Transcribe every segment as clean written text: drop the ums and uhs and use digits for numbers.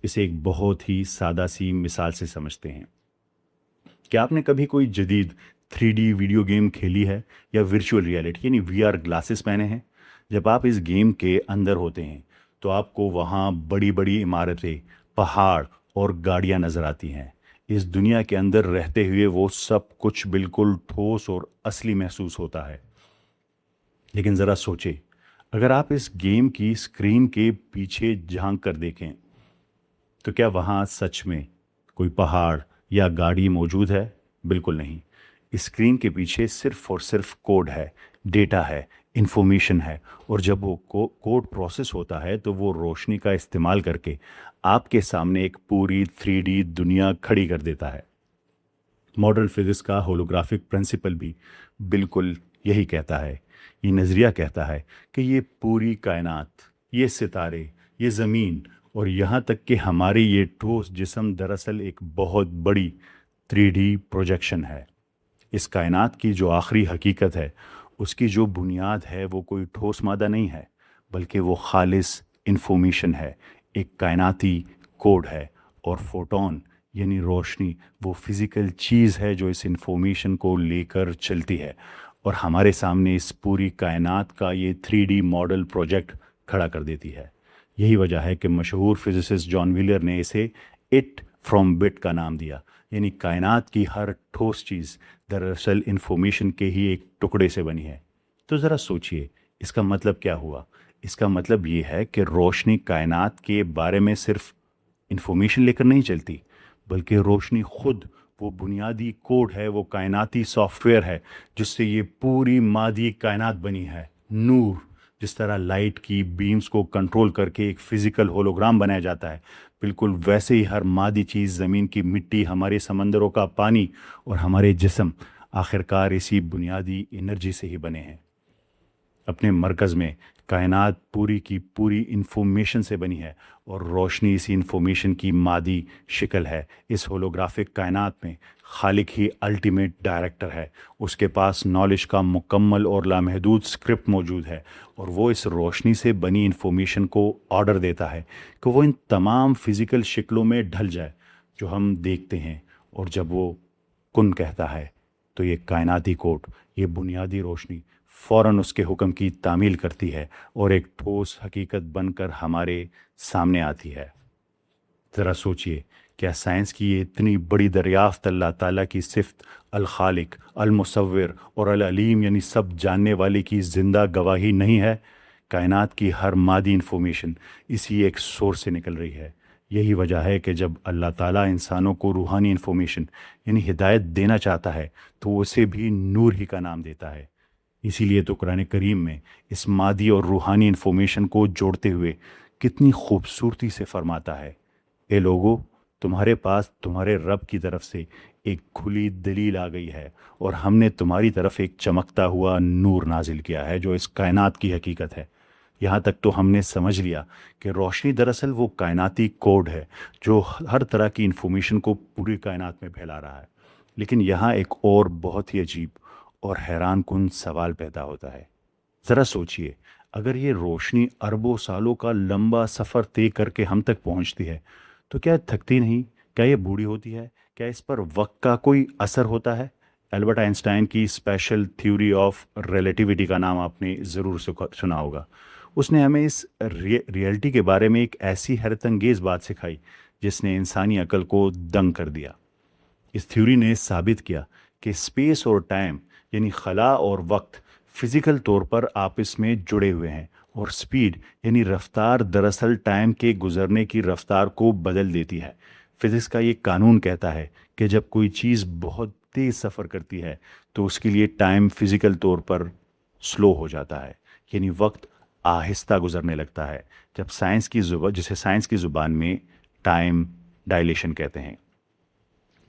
اسے ایک بہت ہی سادہ سی مثال سے سمجھتے ہیں۔ کیا آپ نے کبھی کوئی جدید 3D ویڈیو گیم کھیلی ہے یا ورچوئل ریئلٹی یعنی VR گلاسز پہنے ہیں؟ جب آپ اس گیم کے اندر ہوتے ہیں تو آپ کو وہاں بڑی بڑی عمارتیں، پہاڑ اور گاڑیاں نظر آتی ہیں۔ اس دنیا کے اندر رہتے ہوئے وہ سب کچھ بالکل ٹھوس اور اصلی محسوس ہوتا ہے۔ لیکن ذرا سوچے، اگر آپ اس گیم کی اسکرین کے پیچھے جھانک کر دیکھیں تو کیا وہاں سچ میں کوئی پہاڑ یا گاڑی موجود ہے؟ بالکل نہیں۔ اسکرین کے پیچھے صرف اور صرف کوڈ ہے، ڈیٹا ہے، انفارمیشن ہے، اور جب وہ کوڈ پروسیس ہوتا ہے تو وہ روشنی کا استعمال کر کے آپ کے سامنے ایک پوری 3D دنیا کھڑی کر دیتا ہے۔ ماڈرن فزکس کا ہولوگرافک پرنسپل بھی بالکل یہی کہتا ہے۔ یہ نظریہ کہتا ہے کہ یہ پوری کائنات، یہ ستارے، یہ زمین اور یہاں تک کہ ہمارے یہ ٹھوس جسم دراصل ایک بہت بڑی 3D پروجیکشن ہے۔ اس کائنات کی جو آخری حقیقت ہے، اس کی جو بنیاد ہے، وہ کوئی ٹھوس مادہ نہیں ہے، بلکہ وہ خالص انفارمیشن ہے، ایک کائناتی کوڈ ہے، اور فوٹون یعنی روشنی وہ فزیکل چیز ہے جو اس انفارمیشن کو لے کر چلتی ہے اور ہمارے سامنے اس پوری کائنات کا یہ 3D ماڈل پروجیکٹ کھڑا کر دیتی ہے۔ یہی وجہ ہے کہ مشہور فزسسٹ جان ویلر نے اسے اٹ فرام بٹ کا نام دیا، یعنی کائنات کی ہر ٹھوس چیز دراصل انفارمیشن کے ہی ایک ٹکڑے سے بنی ہے۔ تو ذرا سوچئے، اس کا مطلب کیا ہوا؟ اس کا مطلب یہ ہے کہ روشنی کائنات کے بارے میں صرف انفارمیشن لے کر نہیں چلتی، بلکہ روشنی خود وہ بنیادی کوڈ ہے، وہ کائناتی سافٹ ویئر ہے جس سے یہ پوری مادی کائنات بنی ہے۔ نور جس طرح لائٹ کی بیمز کو کنٹرول کر کے ایک فزیکل ہولوگرام بنایا جاتا ہے، بالکل ویسے ہی ہر مادی چیز، زمین کی مٹی، ہمارے سمندروں کا پانی اور ہمارے جسم آخرکار اسی بنیادی انرجی سے ہی بنے ہیں۔ اپنے مرکز میں کائنات پوری کی پوری انفارمیشن سے بنی ہے اور روشنی اسی انفارمیشن کی مادی شکل ہے۔ اس ہولوگرافک کائنات میں خالق ہی الٹیمیٹ ڈائریکٹر ہے، اس کے پاس نالج کا مکمل اور لامحدود اسکرپٹ موجود ہے، اور وہ اس روشنی سے بنی انفارمیشن کو آرڈر دیتا ہے کہ وہ ان تمام فزیکل شکلوں میں ڈھل جائے جو ہم دیکھتے ہیں، اور جب وہ کن کہتا ہے تو یہ کائناتی کوڈ، یہ بنیادی روشنی فوراً اس کے حکم کی تعمیل کرتی ہے اور ایک ٹھوس حقیقت بن کر ہمارے سامنے آتی ہے۔ ذرا سوچئے، کیا سائنس کی یہ اتنی بڑی دریافت اللہ تعالیٰ کی صفت الخالق، المصور اور العلیم یعنی سب جاننے والے کی زندہ گواہی نہیں ہے؟ کائنات کی ہر مادی انفارمیشن اسی ایک سورس سے نکل رہی ہے۔ یہی وجہ ہے کہ جب اللہ تعالیٰ انسانوں کو روحانی انفارمیشن یعنی ہدایت دینا چاہتا ہے تو وہ اسے بھی نور ہی کا نام دیتا ہے۔ اسی لیے تو قرآن کریم میں اس مادی اور روحانی انفارمیشن کو جوڑتے ہوئے کتنی خوبصورتی سے فرماتا ہے، اے لوگو، تمہارے پاس تمہارے رب کی طرف سے ایک کھلی دلیل آ گئی ہے، اور ہم نے تمہاری طرف ایک چمکتا ہوا نور نازل کیا ہے جو اس کائنات کی حقیقت ہے۔ یہاں تک تو ہم نے سمجھ لیا کہ روشنی دراصل وہ کائناتی کوڈ ہے جو ہر طرح کی انفارمیشن کو پوری کائنات میں پھیلا رہا ہے۔ لیکن یہاں ایک اور بہت ہی عجیب اور حیران کن سوال پیدا ہوتا ہے۔ ذرا سوچئے، اگر یہ روشنی اربوں سالوں کا لمبا سفر طے کر کے ہم تک پہنچتی ہے تو کیا تھکتی نہیں؟ کیا یہ بوڑھی ہوتی ہے؟ کیا اس پر وقت کا کوئی اثر ہوتا ہے؟ البرٹ آئنسٹائن کی اسپیشل تھیوری آف ریلیٹیوٹی کا نام آپ نے ضرور سنا ہوگا۔ اس نے ہمیں اس ریئلٹی کے بارے میں ایک ایسی حیرت انگیز بات سکھائی جس نے انسانی عقل کو دنگ کر دیا۔ اس تھیوری نے ثابت کیا کہ اسپیس اور ٹائم یعنی خلا اور وقت فزیکل طور پر آپس میں جڑے ہوئے ہیں، اور سپیڈ یعنی رفتار دراصل ٹائم کے گزرنے کی رفتار کو بدل دیتی ہے۔ فزکس کا یہ قانون کہتا ہے کہ جب کوئی چیز بہت تیز سفر کرتی ہے تو اس کے لیے ٹائم فزیکل طور پر سلو ہو جاتا ہے، یعنی وقت آہستہ گزرنے لگتا ہے، جسے سائنس کی زبان میں ٹائم ڈائلیشن کہتے ہیں۔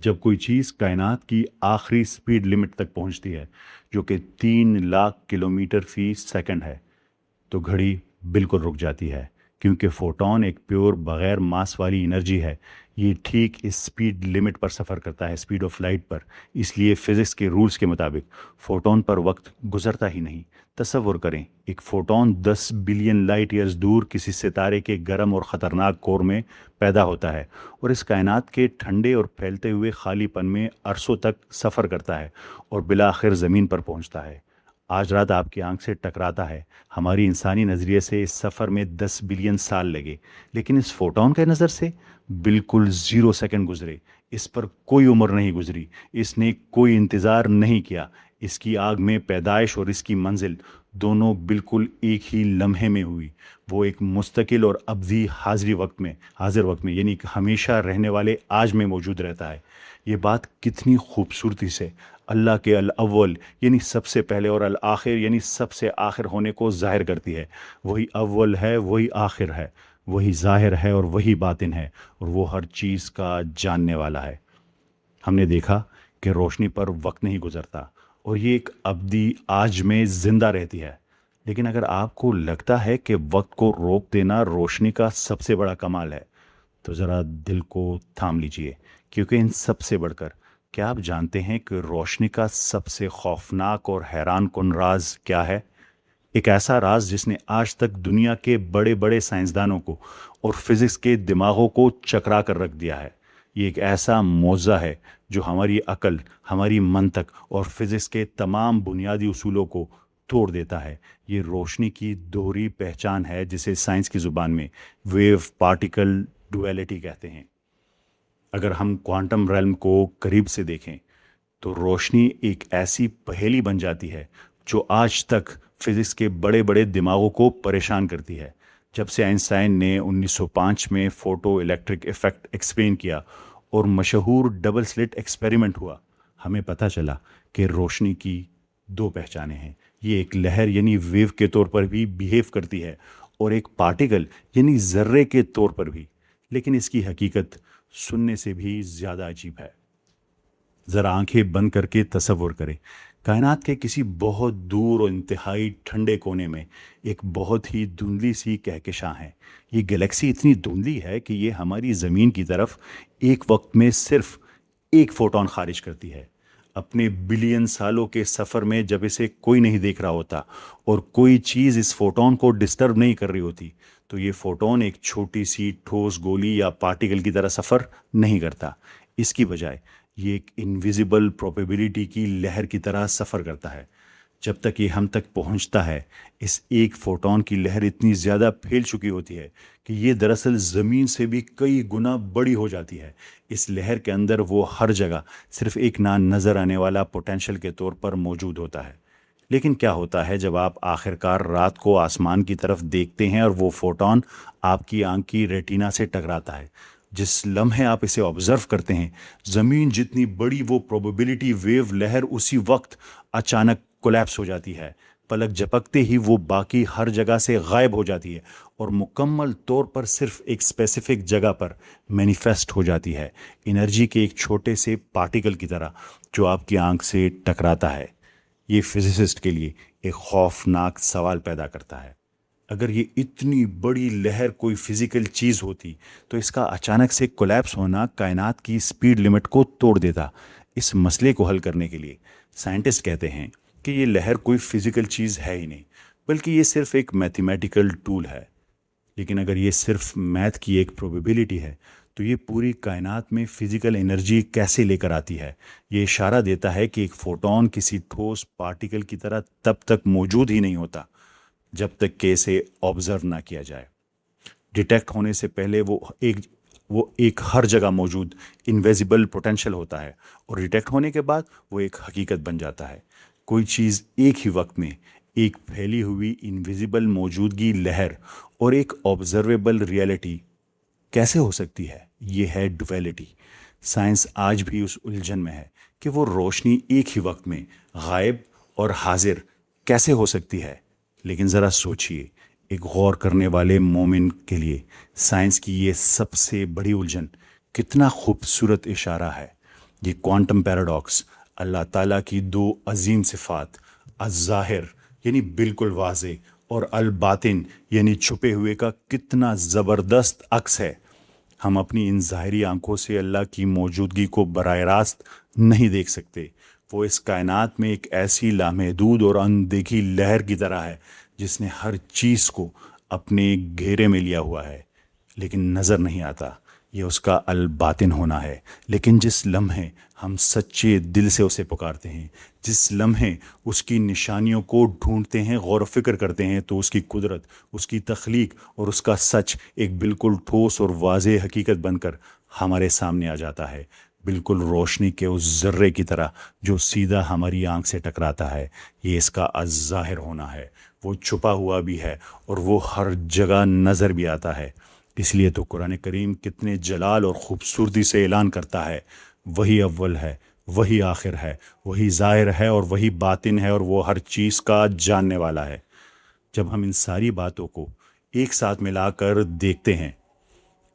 جب کوئی چیز کائنات کی آخری سپیڈ لمٹ تک پہنچتی ہے جو کہ 3 لاکھ کلومیٹر فی سیکنڈ ہے تو گھڑی بالکل رک جاتی ہے، کیونکہ فوٹون ایک پیور بغیر ماس والی انرجی ہے. یہ ٹھیک اس سپیڈ لمٹ پر سفر کرتا ہے، سپیڈ آف لائٹ پر. اس لیے فزکس کے رولز کے مطابق فوٹون پر وقت گزرتا ہی نہیں. تصور کریں، ایک فوٹون 10 بلین لائٹ ایئرز دور کسی ستارے کے گرم اور خطرناک کور میں پیدا ہوتا ہے اور اس کائنات کے ٹھنڈے اور پھیلتے ہوئے خالی پن میں عرصوں تک سفر کرتا ہے اور بالآخر زمین پر پہنچتا ہے. آج رات آپ کی آنکھ سے ٹکراتا ہے. ہماری انسانی نظریے سے اس سفر میں 10 بلین سال لگے، لیکن اس فوٹون کے نظر سے بالکل 0 سیکنڈ گزرے. اس پر کوئی عمر نہیں گزری، اس نے کوئی انتظار نہیں کیا. اس کی آگ میں پیدائش اور اس کی منزل دونوں بالکل ایک ہی لمحے میں ہوئی. وہ ایک مستقل اور ابدی حاضر وقت میں یعنی کہ ہمیشہ رہنے والے آج میں موجود رہتا ہے. یہ بات کتنی خوبصورتی سے اللہ کے الاول یعنی سب سے پہلے اور الآخر یعنی سب سے آخر ہونے کو ظاہر کرتی ہے. وہی اول ہے، وہی آخر ہے، وہی ظاہر ہے اور وہی باطن ہے، اور وہ ہر چیز کا جاننے والا ہے. ہم نے دیکھا کہ روشنی پر وقت نہیں گزرتا اور یہ ایک ابدی آج میں زندہ رہتی ہے. لیکن اگر آپ کو لگتا ہے کہ وقت کو روک دینا روشنی کا سب سے بڑا کمال ہے، تو ذرا دل کو تھام لیجئے، کیونکہ ان سب سے بڑھ کر کیا آپ جانتے ہیں کہ روشنی کا سب سے خوفناک اور حیران کن راز کیا ہے؟ ایک ایسا راز جس نے آج تک دنیا کے بڑے بڑے سائنسدانوں کو اور فزکس کے دماغوں کو چکرا کر رکھ دیا ہے. یہ ایک ایسا معجزہ ہے جو ہماری عقل، ہماری منطق اور فزکس کے تمام بنیادی اصولوں کو توڑ دیتا ہے. یہ روشنی کی دوہری پہچان ہے جسے سائنس کی زبان میں ویو پارٹیکل ڈویلٹی کہتے ہیں. اگر ہم کوانٹم ریلم کو قریب سے دیکھیں تو روشنی ایک ایسی پہیلی بن جاتی ہے جو آج تک فزکس کے بڑے بڑے دماغوں کو پریشان کرتی ہے. جب سے آئنسٹائن نے 1905 میں فوٹو الیکٹرک ایفیکٹ ایکسپلین کیا اور مشہور ڈبل سلٹ ایکسپیریمنٹ ہوا، ہمیں پتہ چلا کہ روشنی کی 2 پہچانیں ہیں. یہ ایک لہر یعنی ویو کے طور پر بھی بیہیو کرتی ہے اور ایک پارٹیکل یعنی ذرے کے طور پر بھی. لیکن اس کی حقیقت سننے سے بھی زیادہ عجیب ہے. ذرا آنکھیں بند کر کے تصور کریں، کائنات کے کسی بہت دور اور انتہائی ٹھنڈے کونے میں ایک بہت ہی دھندلی سی کہکشاں ہے. یہ گلیکسی اتنی دھندلی ہے کہ یہ ہماری زمین کی طرف ایک وقت میں صرف ایک فوٹون خارج کرتی ہے. اپنے بلین سالوں کے سفر میں جب اسے کوئی نہیں دیکھ رہا ہوتا اور کوئی چیز اس فوٹون کو ڈسٹرب نہیں کر رہی ہوتی، تو یہ فوٹون ایک چھوٹی سی ٹھوس گولی یا پارٹیکل کی طرح سفر نہیں کرتا. اس کی بجائے یہ ایک انویزیبل پروبیبلٹی کی لہر کی طرح سفر کرتا ہے. جب تک یہ ہم تک پہنچتا ہے، اس ایک فوٹون کی لہر اتنی زیادہ پھیل چکی ہوتی ہے کہ یہ دراصل زمین سے بھی کئی گنا بڑی ہو جاتی ہے. اس لہر کے اندر وہ ہر جگہ صرف ایک نہ نظر آنے والا پوٹینشل کے طور پر موجود ہوتا ہے. لیکن کیا ہوتا ہے جب آپ آخرکار رات کو آسمان کی طرف دیکھتے ہیں اور وہ فوٹون آپ کی آنکھ کی ریٹینا سے ٹکراتا ہے؟ جس لمحے آپ اسے آبزرو کرتے ہیں، زمین جتنی بڑی وہ پروبیبلٹی ویو لہر اسی وقت اچانک کولیپس ہو جاتی ہے. پلک جھپکتے ہی وہ باقی ہر جگہ سے غائب ہو جاتی ہے اور مکمل طور پر صرف ایک اسپیسیفک جگہ پر مینیفیسٹ ہو جاتی ہے، انرجی کے ایک چھوٹے سے پارٹیکل کی طرح جو آپ کی آنکھ سے ٹکراتا ہے. یہ فزسسٹ کے لیے ایک خوفناک سوال پیدا کرتا ہے. اگر یہ اتنی بڑی لہر کوئی فزیکل چیز ہوتی تو اس کا اچانک سے کولیپس ہونا کائنات کی سپیڈ لمٹ کو توڑ دیتا. اس مسئلے کو حل کرنے کے لیے سائنٹسٹ کہتے ہیں کہ یہ لہر کوئی فزیکل چیز ہے ہی نہیں، بلکہ یہ صرف ایک میتھمیٹیکل ٹول ہے. لیکن اگر یہ صرف میتھ کی ایک پروبیبلٹی ہے تو یہ پوری کائنات میں فزیکل انرجی کیسے لے کر آتی ہے؟ یہ اشارہ دیتا ہے کہ ایک فوٹون کسی ٹھوس پارٹیکل کی طرح تب تک موجود ہی نہیں ہوتا جب تک کہ اسے آبزرو نہ کیا جائے. ڈیٹیکٹ ہونے سے پہلے وہ ایک ہر جگہ موجود انویزیبل پوٹینشل ہوتا ہے، اور ڈیٹیکٹ ہونے کے بعد وہ ایک حقیقت بن جاتا ہے. کوئی چیز ایک ہی وقت میں ایک پھیلی ہوئی انویزیبل موجودگی لہر اور ایک آبزرویبل ریئلٹی کیسے ہو سکتی ہے؟ یہ ہے ڈویلٹی. سائنس آج بھی اس الجھن میں ہے کہ وہ روشنی ایک ہی وقت میں غائب اور حاضر کیسے ہو سکتی ہے. لیکن ذرا سوچئے، ایک غور کرنے والے مومن کے لیے سائنس کی یہ سب سے بڑی الجھن کتنا خوبصورت اشارہ ہے. یہ کوانٹم پیراڈاکس اللہ تعالیٰ کی 2 عظیم صفات، الظاہر یعنی بالکل واضح اور الباطن یعنی چھپے ہوئے کا کتنا زبردست عکس ہے۔ ہم اپنی ان ظاہری آنکھوں سے اللہ کی موجودگی کو براہ راست نہیں دیکھ سکتے۔ وہ اس کائنات میں ایک ایسی لامحدود اور اندیکھی لہر کی طرح ہے جس نے ہر چیز کو اپنے گھیرے میں لیا ہوا ہے، لیکن نظر نہیں آتا۔ یہ اس کا الباطن ہونا ہے۔ لیکن جس لمحے ہم سچے دل سے اسے پکارتے ہیں، جس لمحے اس کی نشانیوں کو ڈھونڈتے ہیں، غور و فکر کرتے ہیں، تو اس کی قدرت، اس کی تخلیق اور اس کا سچ ایک بالکل ٹھوس اور واضح حقیقت بن کر ہمارے سامنے آ جاتا ہے، بالکل روشنی کے اس ذرے کی طرح جو سیدھا ہماری آنکھ سے ٹکراتا ہے۔ یہ اس کا الظاہر ہونا ہے۔ وہ چھپا ہوا بھی ہے اور وہ ہر جگہ نظر بھی آتا ہے۔ اس لیے تو قرآن کریم کتنے جلال اور خوبصورتی سے اعلان کرتا ہے، وہی اول ہے، وہی آخر ہے، وہی ظاہر ہے اور وہی باطن ہے، اور وہ ہر چیز کا جاننے والا ہے۔ جب ہم ان ساری باتوں کو ایک ساتھ ملا کر دیکھتے ہیں،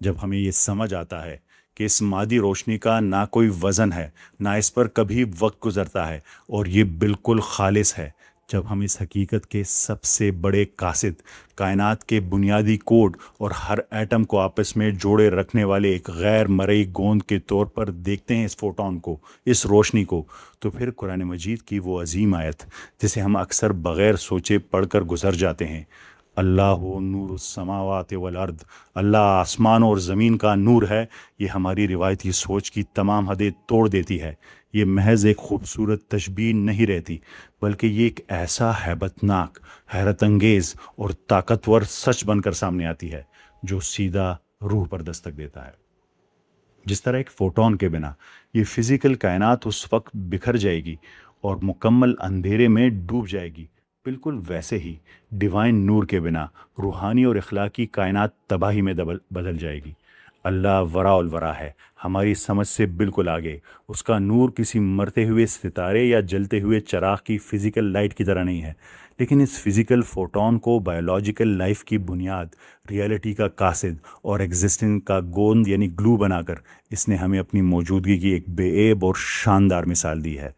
جب ہمیں یہ سمجھ آتا ہے کہ اس مادی روشنی کا نہ کوئی وزن ہے، نہ اس پر کبھی وقت گزرتا ہے، اور یہ بالکل خالص ہے، جب ہم اس حقیقت کے سب سے بڑے قاصد، کائنات کے بنیادی کوڈ اور ہر ایٹم کو آپس میں جوڑے رکھنے والے ایک غیر مرئی گوند کے طور پر دیکھتے ہیں اس فوٹون کو، اس روشنی کو، تو پھر قرآن مجید کی وہ عظیم آیت جسے ہم اکثر بغیر سوچے پڑھ کر گزر جاتے ہیں، اللہ نور السماوات والارض، اللہ آسمان اور زمین کا نور ہے، یہ ہماری روایتی سوچ کی تمام حدیں توڑ دیتی ہے۔ یہ محض ایک خوبصورت تشبیہ نہیں رہتی، بلکہ یہ ایک ایسا ہیبت ناک، حیرت انگیز اور طاقتور سچ بن کر سامنے آتی ہے جو سیدھا روح پر دستک دیتا ہے۔ جس طرح ایک فوٹون کے بنا یہ فزیکل کائنات اس وقت بکھر جائے گی اور مکمل اندھیرے میں ڈوب جائے گی، بالکل ویسے ہی ڈیوائن نور کے بنا روحانی اور اخلاقی کائنات تباہی میں بدل جائے گی۔ اللہ وراء الورا ہے، ہماری سمجھ سے بالکل آگے۔ اس کا نور کسی مرتے ہوئے ستارے یا جلتے ہوئے چراغ کی فزیکل لائٹ کی طرح نہیں ہے، لیکن اس فزیکل فوٹون کو بایولوجیکل لائف کی بنیاد، ریئلٹی کا قاصد اور ایگزسٹنگ کا گوند یعنی گلو بنا کر اس نے ہمیں اپنی موجودگی کی ایک بے عیب اور شاندار مثال دی ہے۔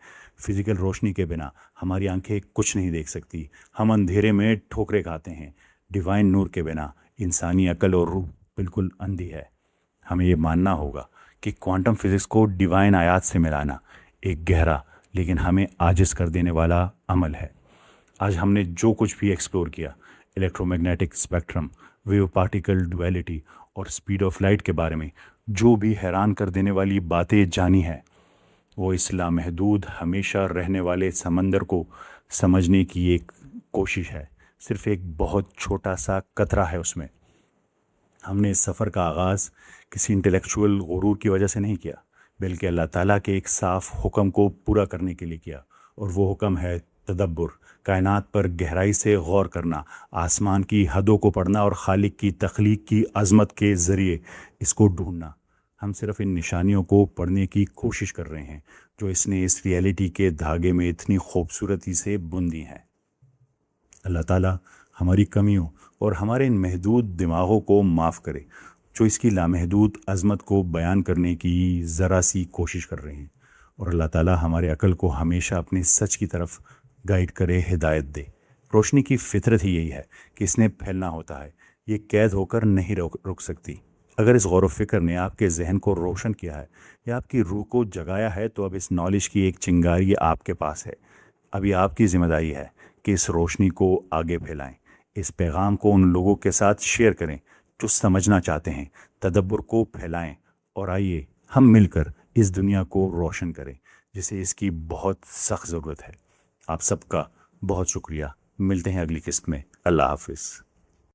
فزیکل روشنی کے بنا ہماری آنکھیں کچھ نہیں دیکھ سکتی، ہم اندھیرے میں ٹھوکریں کھاتے ہیں۔ ڈیوائن نور کے بنا انسانی عقل اور روح بالکل اندھی ہے۔ ہمیں یہ ماننا ہوگا کہ کوانٹم فزکس کو ڈیوائن آیات سے ملانا ایک گہرا لیکن ہمیں عاجز کر دینے والا عمل ہے۔ آج ہم نے جو کچھ بھی ایکسپلور کیا، electromagnetic spectrum, wave particle duality اور اسپیڈ آف لائٹ کے بارے میں جو بھی حیران کر دینے والی باتیں جانی ہیں، وہ اس لامحدود ہمیشہ رہنے والے سمندر کو سمجھنے کی ایک کوشش ہے۔ صرف ایک بہت چھوٹا سا قطرہ ہے اس میں۔ ہم نے اس سفر کا آغاز کسی انٹلیکچوئل غرور کی وجہ سے نہیں کیا، بلکہ اللہ تعالیٰ کے ایک صاف حکم کو پورا کرنے کے لیے کیا، اور وہ حکم ہے تدبر، کائنات پر گہرائی سے غور کرنا، آسمان کی حدوں کو پڑھنا اور خالق کی تخلیق کی عظمت کے ذریعے اس کو ڈھونڈنا۔ ہم صرف ان نشانیوں کو پڑھنے کی کوشش کر رہے ہیں جو اس نے اس ریئلٹی کے دھاگے میں اتنی خوبصورتی سے بندی ہیں۔ اللہ تعالیٰ ہماری کمیوں اور ہمارے ان محدود دماغوں کو معاف کرے جو اس کی لامحدود عظمت کو بیان کرنے کی ذرا سی کوشش کر رہے ہیں، اور اللہ تعالیٰ ہمارے عقل کو ہمیشہ اپنے سچ کی طرف گائیڈ کرے، ہدایت دے۔ روشنی کی فطرت ہی یہی ہے کہ اس نے پھیلنا ہوتا ہے، یہ قید ہو کر نہیں رک سکتی۔ اگر اس غور و فکر نے آپ کے ذہن کو روشن کیا ہے یا آپ کی روح کو جگایا ہے، تو اب اس نالج کی ایک چنگاری آپ کے پاس ہے۔ اب یہ آپ کی ذمہ داری ہے کہ اس روشنی کو آگے پھیلائیں، اس پیغام کو ان لوگوں کے ساتھ شیئر کریں جو سمجھنا چاہتے ہیں، تدبر کو پھیلائیں، اور آئیے ہم مل کر اس دنیا کو روشن کریں جسے اس کی بہت سخت ضرورت ہے۔ آپ سب کا بہت شکریہ۔ ملتے ہیں اگلی قسط میں۔ اللہ حافظ۔